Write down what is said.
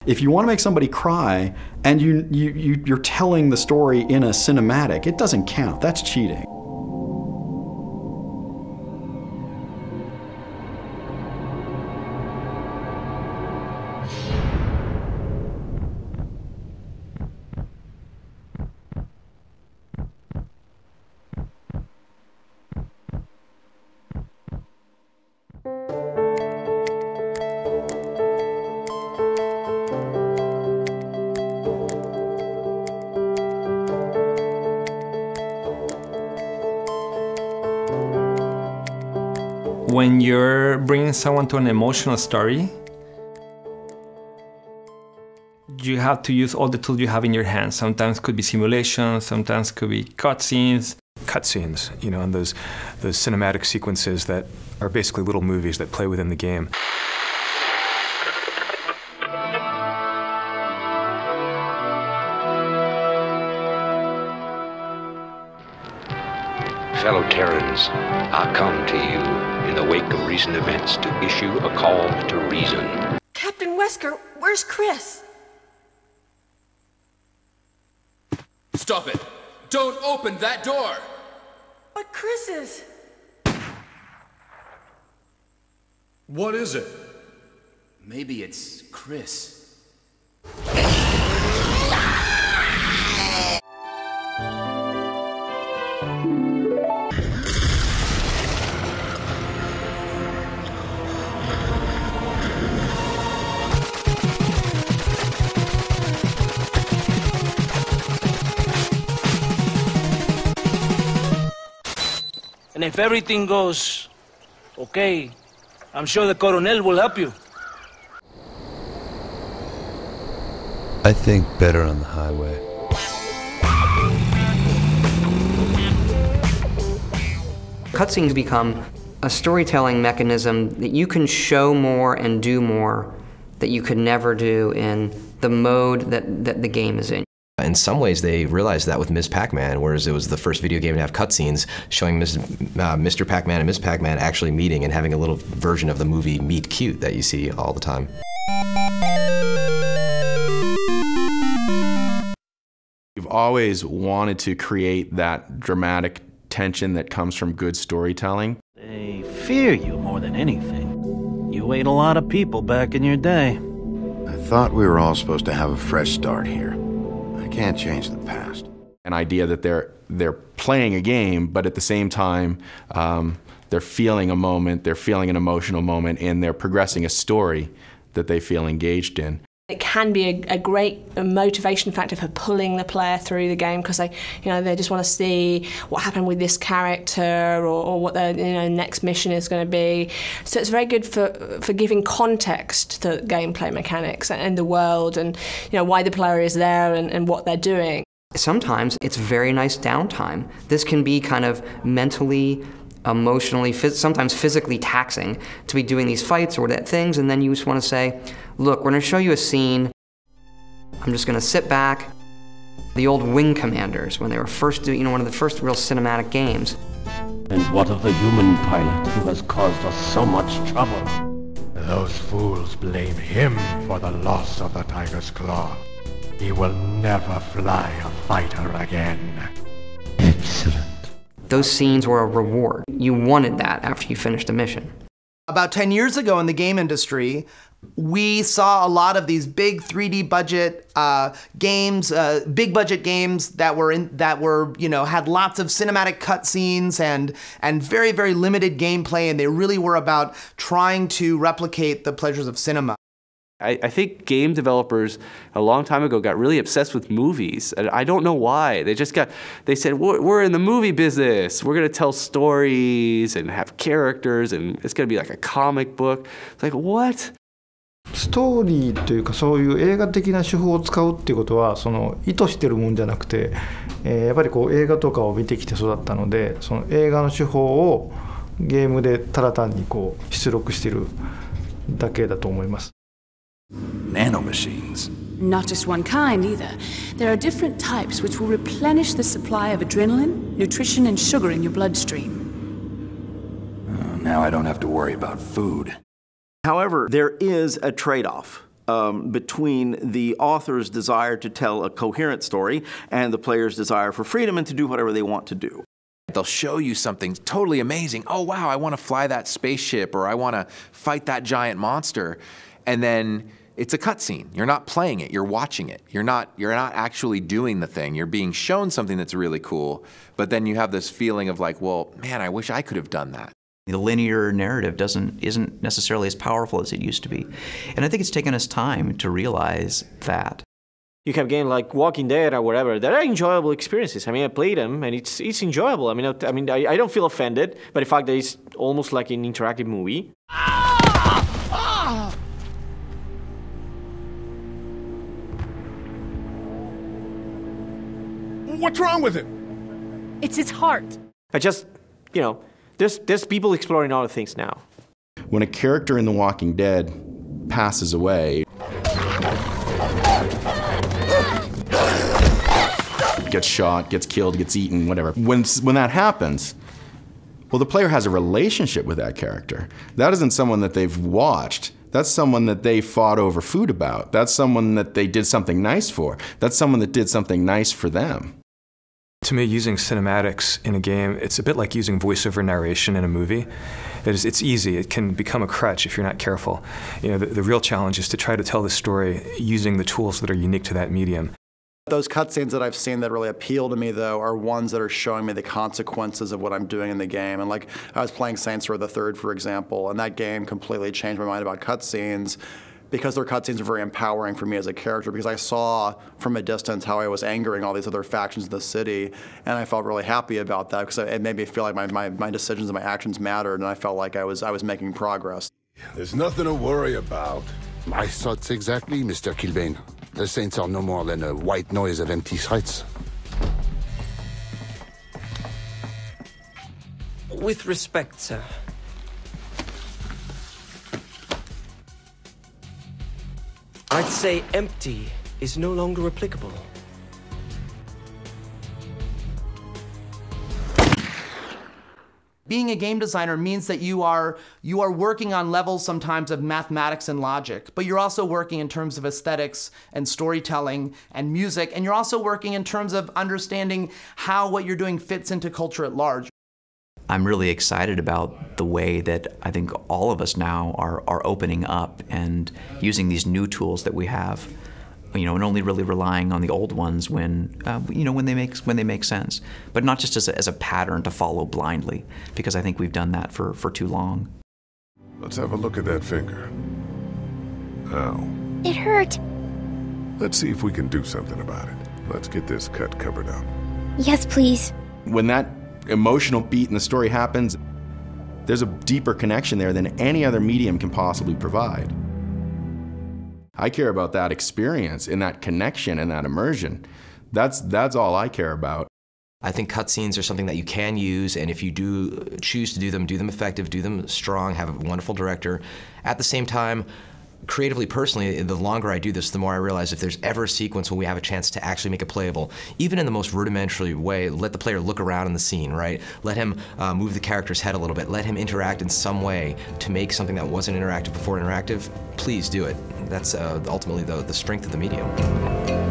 If you want to make somebody cry and you're telling the story in a cinematic, it doesn't count. That's cheating. When you're bringing someone to an emotional story, you have to use all the tools you have in your hands. Sometimes could be simulation, sometimes could be cutscenes. Cutscenes, you know, and those cinematic sequences that are basically little movies that play within the game. Fellow Terrans, I come to you in the wake of recent events to issue a call to reason. Captain Wesker, where's Chris? Stop it! Don't open that door! But Chris is... What is it? Maybe it's Chris. And if everything goes okay, I'm sure the Coronel will help you. I think better on the highway. Cutscenes become a storytelling mechanism that you can show more and do more that you could never do in the mode that the game is in. In some ways, they realized that with Ms. Pac-Man, whereas it was the first video game to have cutscenes showing Mr. Pac-Man and Ms. Pac-Man actually meeting and having a little version of the movie Meet Cute that you see all the time. We've always wanted to create that dramatic tension that comes from good storytelling. They fear you more than anything. You ate a lot of people back in your day. I thought we were all supposed to have a fresh start here. I can't change the past. An idea that they're playing a game, but at the same time, they're feeling a moment, they're feeling an emotional moment, and they're progressing a story that they feel engaged in. It can be a great motivation factor for pulling the player through the game because they just want to see what happened with this character or what their next mission is going to be. So it's very good for giving context to gameplay mechanics and the world and why the player is there and what they're doing. Sometimes it's very nice downtime. This can be kind of mentally, emotionally, sometimes physically taxing to be doing these fights or things, and then you just want to say, look, we're going to show you a scene. I'm just going to sit back. The old Wing Commanders, when they were first doing, one of the first real cinematic games. And what of the human pilot who has caused us so much trouble? Those fools blame him for the loss of the Tiger's Claw. He will never fly a fighter again. Excellent. Those scenes were a reward. You wanted that after you finished a mission. About 10 years ago in the game industry, we saw a lot of these big 3D budget games, big budget games that were had lots of cinematic cutscenes and very, very limited gameplay, and they really were about trying to replicate the pleasures of cinema. I think game developers a long time ago got really obsessed with movies, and I don't know why. They said, we're in the movie business. We're going to tell stories and have characters, and it's going to be like a comic book. It's like, what? ストーリーというかそういう映画的な手法を使うっていうことは意図してるもんじゃなくて、やっぱり映画とかを見てきて育ったので、その映画の手法をゲームでただ単に出力してるだけだと思います。Nanomachines. Not just one kind either. There are different types which will replenish the supply of adrenaline, nutrition, and sugar in your bloodstream. Now I don't have to worry about food. However, there is a trade-off. between the author's desire to tell a coherent story and the player's desire for freedom and to do whatever they want to do. They'll show you something totally amazing. Oh, wow, I want to fly that spaceship, or I want to fight that giant monster. And then it's a cutscene. You're not playing it, you're watching it. You're not actually doing the thing. You're being shown something that's really cool, but then you have this feeling of like, well, man, I wish I could have done that. The linear narrative isn't necessarily as powerful as it used to be. And I think it's taken us time to realize that. You have games like Walking Dead or whatever that are enjoyable experiences. I mean, I played them and it's enjoyable. I mean, I don't feel offended by the fact that it's almost like an interactive movie. What's wrong with him? It's his heart. I just, you know, there's people exploring other things now. When a character in The Walking Dead passes away, gets shot, gets killed, gets eaten, whatever. When that happens, well, the player has a relationship with that character. That isn't someone that they've watched. That's someone that they fought over food about. That's someone that they did something nice for. That's someone that did something nice for them. To me, using cinematics in a game, it's a bit like using voiceover narration in a movie. It's easy. It can become a crutch if you're not careful. You know, the real challenge is to try to tell the story using the tools that are unique to that medium. Those cutscenes that I've seen that really appeal to me, though, are ones that are showing me the consequences of what I'm doing in the game. And like, I was playing Saints Row the Third, for example, and that game completely changed my mind about cutscenes because their cutscenes are very empowering for me as a character, because I saw from a distance how I was angering all these other factions in the city, and I felt really happy about that because it made me feel like my decisions and my actions mattered, and I felt like I was making progress. There's nothing to worry about. My thoughts exactly, Mr. Kilbane. The Saints are no more than a white noise of empty threats. With respect, sir. I'd say empty is no longer applicable. Being a game designer means that you are working on levels sometimes of mathematics and logic, but you're also working in terms of aesthetics and storytelling and music, and you're also working in terms of understanding how what you're doing fits into culture at large. I'm really excited about the way that I think all of us now are opening up and using these new tools that we have, you know, and only really relying on the old ones when, you know, when they make sense, but not just as a pattern to follow blindly, because I think we've done that for too long. Let's have a look at that finger. Ow. It hurt. Let's see if we can do something about it. Let's get this cut covered up. Yes, please. When that emotional beat in the story happens, there's a deeper connection there than any other medium can possibly provide. I care about that experience and that connection and that immersion. That's all I care about. I think cutscenes are something that you can use, and if you do choose to do them effective, do them strong, have a wonderful director. At the same time, creatively, personally, the longer I do this, the more I realize if there's ever a sequence when we have a chance to actually make it playable, even in the most rudimentary way, let the player look around in the scene, right? Let him move the character's head a little bit. Let him interact in some way to make something that wasn't interactive before interactive. Please do it. That's ultimately the strength of the medium.